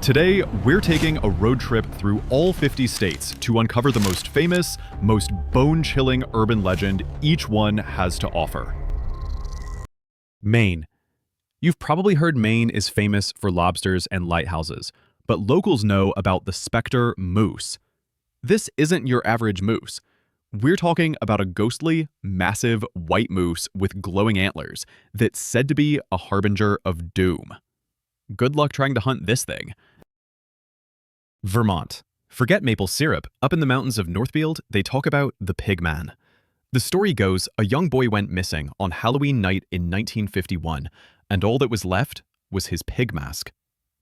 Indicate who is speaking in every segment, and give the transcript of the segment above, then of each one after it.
Speaker 1: Today, we're taking a road trip through all 50 states to uncover the most famous, most bone-chilling urban legend each one has to offer. Maine. You've probably heard Maine is famous for lobsters and lighthouses, but locals know about the Specter Moose. This isn't your average moose. We're talking about a ghostly, massive white moose with glowing antlers that's said to be a harbinger of doom. Good luck trying to hunt this thing. Vermont. Forget maple syrup. Up in the mountains of Northfield, they talk about the Pigman. The story goes, a young boy went missing on Halloween night in 1951, and all that was left was his pig mask.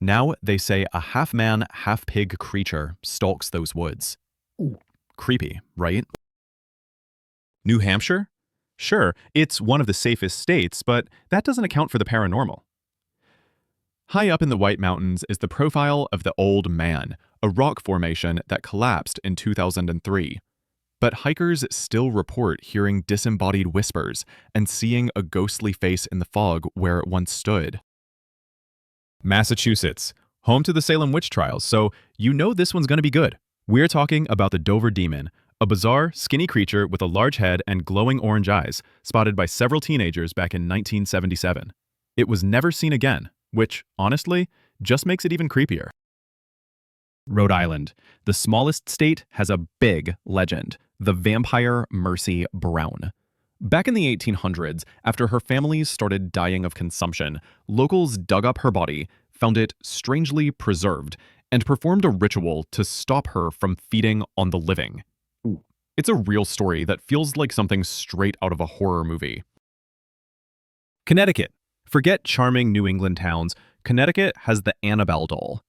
Speaker 1: Now, they say a half-man, half-pig creature stalks those woods. Ooh. Creepy, right? New Hampshire? Sure, it's one of the safest states, but that doesn't account for the paranormal. High up in the White Mountains is the profile of the Old Man, a rock formation that collapsed in 2003. But hikers still report hearing disembodied whispers and seeing a ghostly face in the fog where it once stood. Massachusetts, home to the Salem witch trials, so you know this one's going to be good. We're talking about the Dover Demon, a bizarre, skinny creature with a large head and glowing orange eyes, spotted by several teenagers back in 1977. It was never seen again, which, honestly, just makes it even creepier. Rhode Island, the smallest state, has a big legend, the vampire Mercy Brown. Back in the 1800s, after her family started dying of consumption, locals dug up her body, found it strangely preserved, and performed a ritual to stop her from feeding on the living. It's a real story that feels like something straight out of a horror movie. Connecticut. Forget charming New England towns, Connecticut has the Annabelle doll.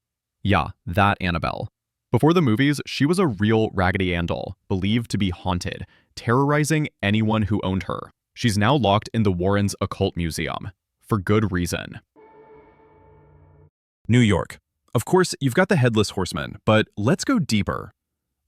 Speaker 1: Yeah, that Annabelle. Before the movies, she was a real Raggedy Ann doll, believed to be haunted, terrorizing anyone who owned her. She's now locked in the Warrens Occult Museum. For good reason. New York. Of course, you've got the Headless Horseman, but let's go deeper.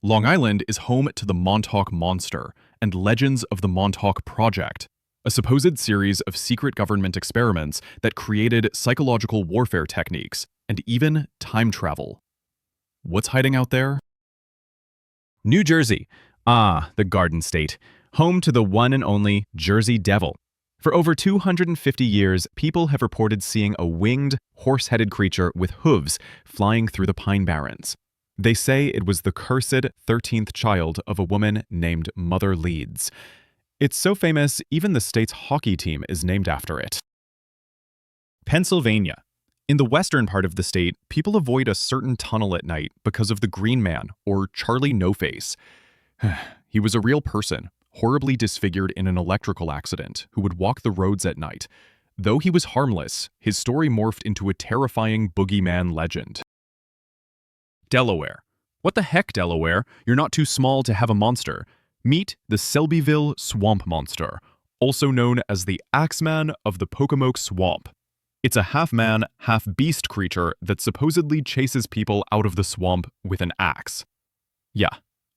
Speaker 1: Long Island is home to the Montauk Monster and Legends of the Montauk Project, a supposed series of secret government experiments that created psychological warfare techniques and even time travel. What's hiding out there? New Jersey. The Garden State, home to the one and only Jersey Devil. For over 250 years, people have reported seeing a winged, horse-headed creature with hooves flying through the Pine Barrens. They say it was the cursed 13th child of a woman named Mother Leeds. It's so famous, even the state's hockey team is named after it. Pennsylvania. In the western part of the state, people avoid a certain tunnel at night because of the Green Man, or Charlie No-Face. He was a real person, horribly disfigured in an electrical accident, who would walk the roads at night. Though he was harmless, his story morphed into a terrifying boogeyman legend. Delaware. What the heck, Delaware? You're not too small to have a monster. Meet the Selbyville Swamp Monster, also known as the Axeman of the Pocomoke Swamp. It's a half-man, half-beast creature that supposedly chases people out of the swamp with an axe. Yeah,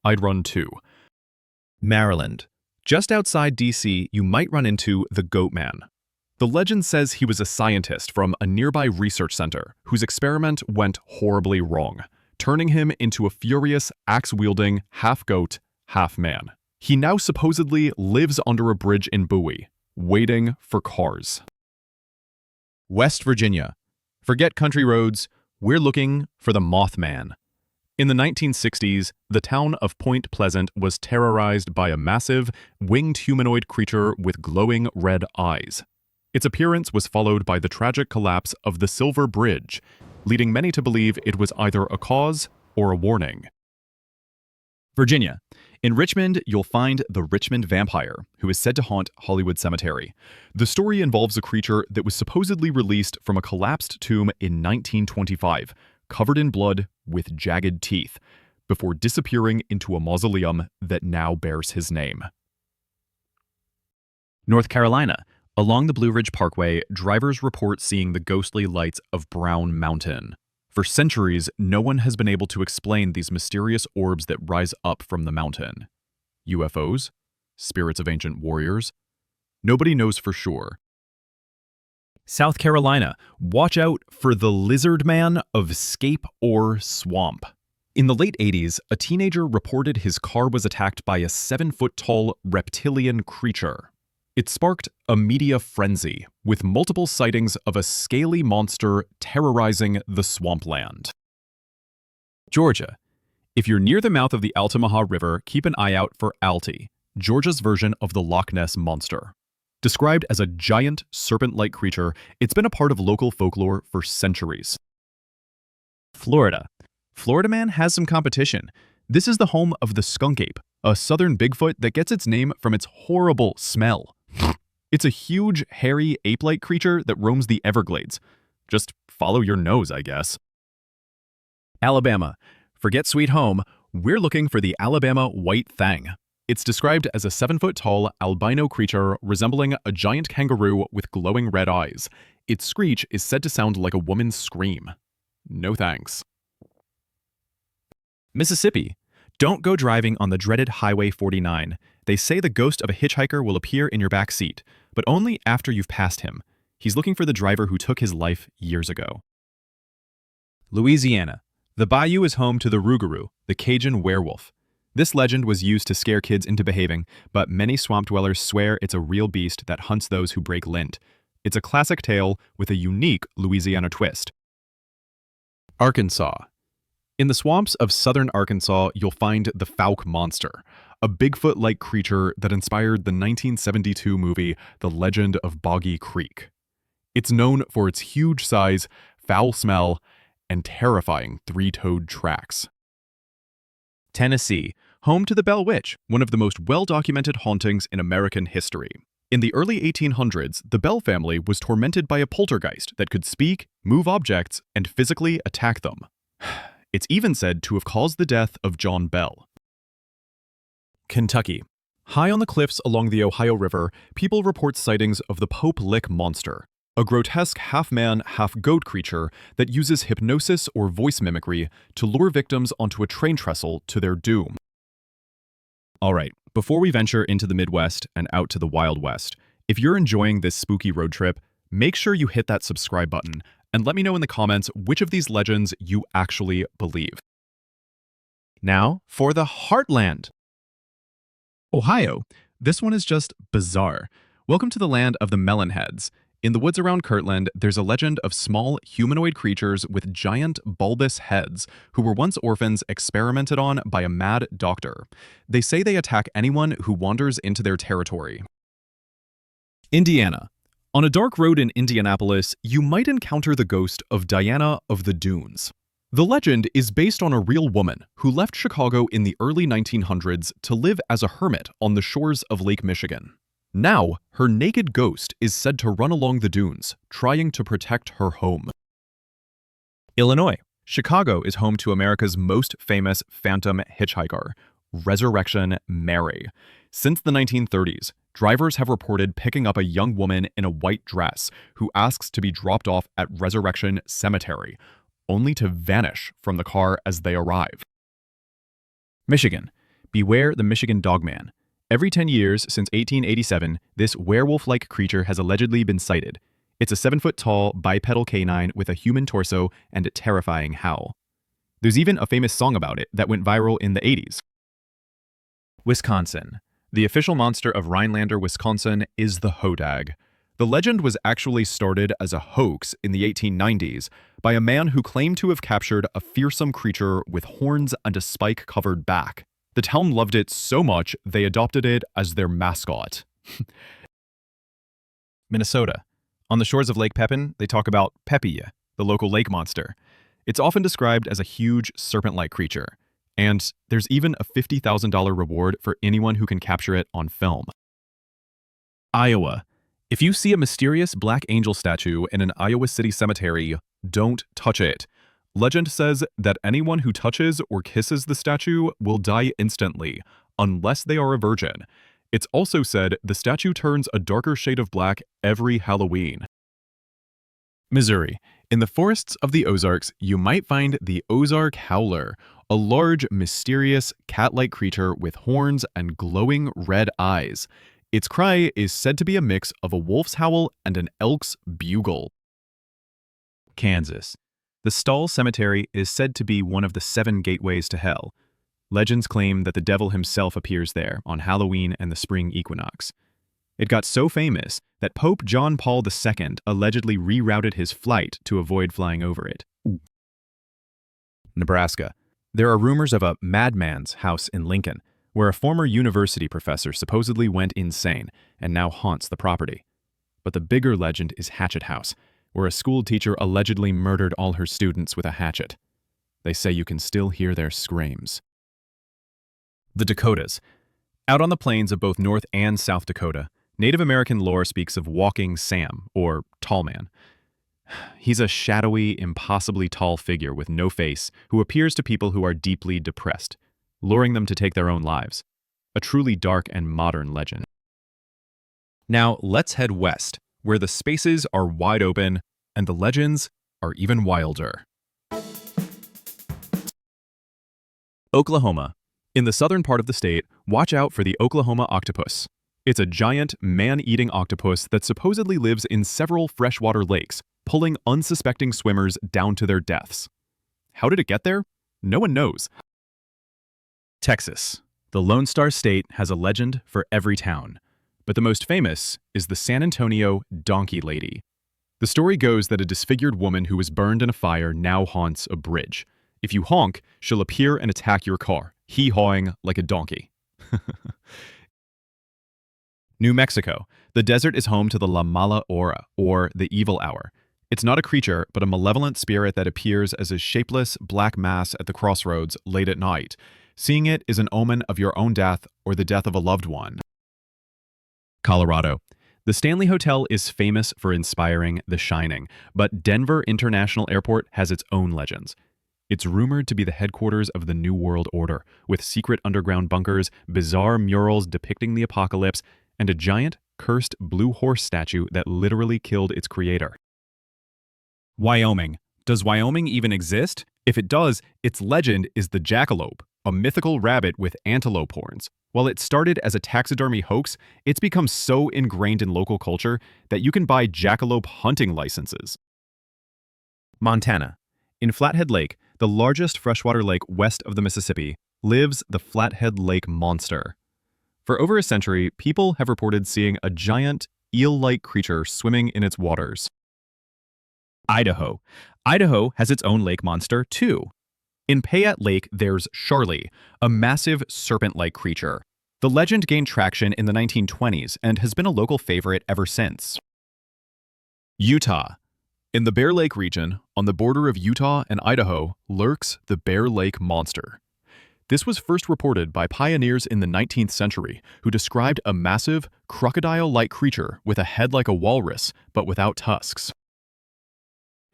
Speaker 1: I'd run too. Maryland. Just outside D.C., you might run into the Goat Man. The legend says he was a scientist from a nearby research center whose experiment went horribly wrong, turning him into a furious, axe-wielding, half-goat, half-man. He now supposedly lives under a bridge in Bowie, waiting for cars. West Virginia. Forget country roads, we're looking for the Mothman. In the 1960s, the town of Point Pleasant was terrorized by a massive, winged humanoid creature with glowing red eyes. Its appearance was followed by the tragic collapse of the Silver Bridge, leading many to believe it was either a cause or a warning. Virginia. In Richmond, you'll find the Richmond Vampire, who is said to haunt Hollywood Cemetery. The story involves a creature that was supposedly released from a collapsed tomb in 1925, covered in blood with jagged teeth, before disappearing into a mausoleum that now bears his name. North Carolina. Along the Blue Ridge Parkway, drivers report seeing the ghostly lights of Brown Mountain. For centuries, no one has been able to explain these mysterious orbs that rise up from the mountain. UFOs? Spirits of ancient warriors? Nobody knows for sure. South Carolina, watch out for the lizard man of Scape or Swamp. In the late 80s, a teenager reported his car was attacked by a 7-foot-tall reptilian creature. It sparked a media frenzy, with multiple sightings of a scaly monster terrorizing the swampland. Georgia. If you're near the mouth of the Altamaha River, keep an eye out for Alti, Georgia's version of the Loch Ness Monster. Described as a giant, serpent-like creature, it's been a part of local folklore for centuries. Florida. Florida man has some competition. This is the home of the skunk ape, a southern Bigfoot that gets its name from its horrible smell. It's a huge, hairy, ape-like creature that roams the Everglades. Just follow your nose, I guess. Alabama. Forget Sweet Home, we're looking for the Alabama White Thang. It's described as a 7-foot-tall albino creature resembling a giant kangaroo with glowing red eyes. Its screech is said to sound like a woman's scream. No thanks. Mississippi. Don't go driving on the dreaded Highway 49. They say the ghost of a hitchhiker will appear in your back seat, but only after you've passed him. He's looking for the driver who took his life years ago. Louisiana. The bayou is home to the Rougarou, the Cajun werewolf. This legend was used to scare kids into behaving, but many swamp dwellers swear it's a real beast that hunts those who break lint. It's a classic tale with a unique Louisiana twist. Arkansas. In the swamps of southern Arkansas, you'll find the Fouke monster, a Bigfoot-like creature that inspired the 1972 movie The Legend of Boggy Creek. It's known for its huge size, foul smell, and terrifying 3-toed tracks. Tennessee, home to the Bell Witch, one of the most well-documented hauntings in American history. In the early 1800s, the Bell family was tormented by a poltergeist that could speak, move objects, and physically attack them. It's even said to have caused the death of John Bell. Kentucky. High on the cliffs along the Ohio River, people report sightings of the Pope Lick monster, a grotesque half-man, half-goat creature that uses hypnosis or voice mimicry to lure victims onto a train trestle to their doom. Alright, before we venture into the Midwest and out to the Wild West, if you're enjoying this spooky road trip, make sure you hit that subscribe button and let me know in the comments which of these legends you actually believe. Now, for the Heartland. Ohio. This one is just bizarre. Welcome to the land of the Melonheads. In the woods around Kirtland, there's a legend of small, humanoid creatures with giant, bulbous heads who were once orphans experimented on by a mad doctor. They say they attack anyone who wanders into their territory. Indiana. On a dark road in Indianapolis, you might encounter the ghost of Diana of the Dunes. The legend is based on a real woman who left Chicago in the early 1900s to live as a hermit on the shores of Lake Michigan. Now, her naked ghost is said to run along the dunes, trying to protect her home. Illinois. Chicago is home to America's most famous phantom hitchhiker, Resurrection Mary. Since the 1930s, drivers have reported picking up a young woman in a white dress who asks to be dropped off at Resurrection Cemetery, only to vanish from the car as they arrive. Michigan. Beware the Michigan Dogman. Every 10 years since 1887, this werewolf-like creature has allegedly been sighted. It's a 7-foot-tall bipedal canine with a human torso and a terrifying howl. There's even a famous song about it that went viral in the 80s. Wisconsin. The official monster of Rhinelander, Wisconsin is the hodag. The legend was actually started as a hoax in the 1890s by a man who claimed to have captured a fearsome creature with horns and a spike-covered back. The town loved it so much, they adopted it as their mascot. Minnesota. On the shores of Lake Pepin, they talk about Pepe, the local lake monster. It's often described as a huge serpent-like creature, and there's even a $50,000 reward for anyone who can capture it on film. Iowa. If you see a mysterious black angel statue in an Iowa City cemetery, don't touch it. Legend says that anyone who touches or kisses the statue will die instantly, unless they are a virgin. It's also said the statue turns a darker shade of black every Halloween. Missouri. In the forests of the Ozarks, you might find the Ozark Howler, a large, mysterious, cat-like creature with horns and glowing red eyes. Its cry is said to be a mix of a wolf's howl and an elk's bugle. Kansas. The Stall Cemetery is said to be one of the 7 gateways to hell. Legends claim that the devil himself appears there on Halloween and the spring equinox. It got so famous that Pope John Paul II allegedly rerouted his flight to avoid flying over it. Nebraska. There are rumors of a madman's house in Lincoln, where a former university professor supposedly went insane and now haunts the property. But the bigger legend is Hatchet House, where a school teacher allegedly murdered all her students with a hatchet. They say you can still hear their screams. The Dakotas. Out on the plains of both North and South Dakota, Native American lore speaks of Walking Sam, or Tall Man. He's a shadowy, impossibly tall figure with no face who appears to people who are deeply depressed, luring them to take their own lives. A truly dark and modern legend. Now let's head west, where the spaces are wide open and the legends are even wilder. Oklahoma. In the southern part of the state, watch out for the Oklahoma octopus. It's a giant, man-eating octopus that supposedly lives in several freshwater lakes, pulling unsuspecting swimmers down to their deaths. How did it get there? No one knows. Texas. The Lone Star State has a legend for every town, but the most famous is the San Antonio Donkey Lady. The story goes that a disfigured woman who was burned in a fire now haunts a bridge. If you honk, she'll appear and attack your car, hee-hawing like a donkey. New Mexico. The desert is home to the La Mala Hora, or the Evil Hour. It's not a creature, but a malevolent spirit that appears as a shapeless black mass at the crossroads late at night. Seeing it is an omen of your own death or the death of a loved one. Colorado. The Stanley Hotel is famous for inspiring The Shining, but Denver International Airport has its own legends. It's rumored to be the headquarters of the New World Order, with secret underground bunkers, bizarre murals depicting the apocalypse, and a giant, cursed blue horse statue that literally killed its creator. Wyoming. Does Wyoming even exist? If it does, its legend is the jackalope, a mythical rabbit with antelope horns. While it started as a taxidermy hoax, it's become so ingrained in local culture that you can buy jackalope hunting licenses. Montana. In Flathead Lake, the largest freshwater lake west of the Mississippi, lives the Flathead Lake Monster. For over a century, people have reported seeing a giant, eel-like creature swimming in its waters. Idaho. Idaho has its own lake monster, too. In Payette Lake, there's Charlie, a massive serpent-like creature. The legend gained traction in the 1920s and has been a local favorite ever since. Utah. In the Bear Lake region, on the border of Utah and Idaho, lurks the Bear Lake Monster. This was first reported by pioneers in the 19th century who described a massive, crocodile-like creature with a head like a walrus, but without tusks.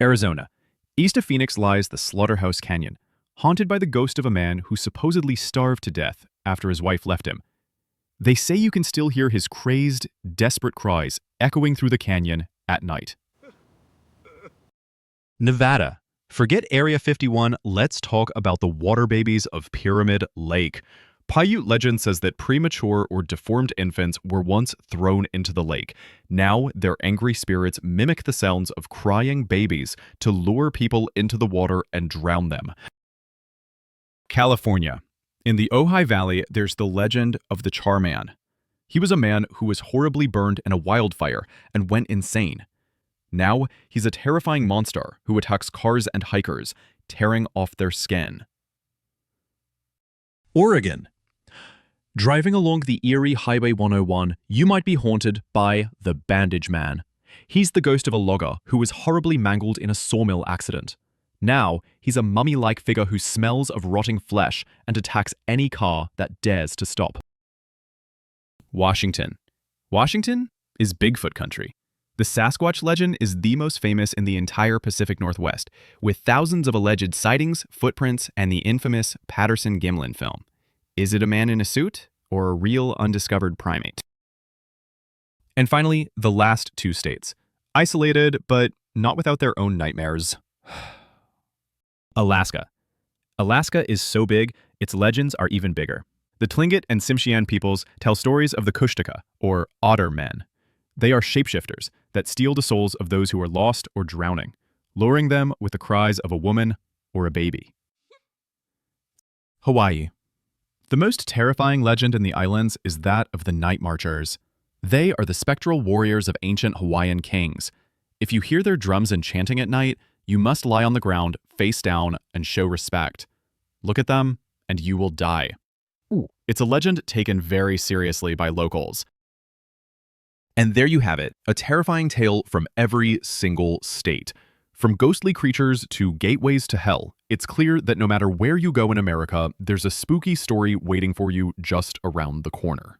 Speaker 1: Arizona. East of Phoenix lies the Slaughterhouse Canyon, haunted by the ghost of a man who supposedly starved to death after his wife left him. They say you can still hear his crazed, desperate cries echoing through the canyon at night. Nevada. Forget Area 51, let's talk about the water babies of Pyramid Lake. Paiute legend says that premature or deformed infants were once thrown into the lake. Now, their angry spirits mimic the sounds of crying babies to lure people into the water and drown them. California. In the Ojai Valley, there's the legend of the Char-Man. He was a man who was horribly burned in a wildfire and went insane. Now, he's a terrifying monster who attacks cars and hikers, tearing off their skin. Oregon. Driving along the eerie Highway 101, you might be haunted by the Bandage Man. He's the ghost of a logger who was horribly mangled in a sawmill accident. Now, he's a mummy-like figure who smells of rotting flesh and attacks any car that dares to stop. Washington. Washington is Bigfoot country. The Sasquatch legend is the most famous in the entire Pacific Northwest, with thousands of alleged sightings, footprints, and the infamous Patterson-Gimlin film. Is it a man in a suit or a real undiscovered primate? And finally, the last 2 states. Isolated, but not without their own nightmares. Alaska. Alaska is so big, its legends are even bigger. The Tlingit and Tsimshian peoples tell stories of the Kushtaka, or otter men. They are shapeshifters that steal the souls of those who are lost or drowning, luring them with the cries of a woman or a baby. Hawaii. The most terrifying legend in the islands is that of the Night Marchers. They are the spectral warriors of ancient Hawaiian kings. If you hear their drums and chanting at night, you must lie on the ground, face down, and show respect. Look at them, and you will die. It's a legend taken very seriously by locals. And there you have it, a terrifying tale from every single state. From ghostly creatures to gateways to hell, it's clear that no matter where you go in America, there's a spooky story waiting for you just around the corner.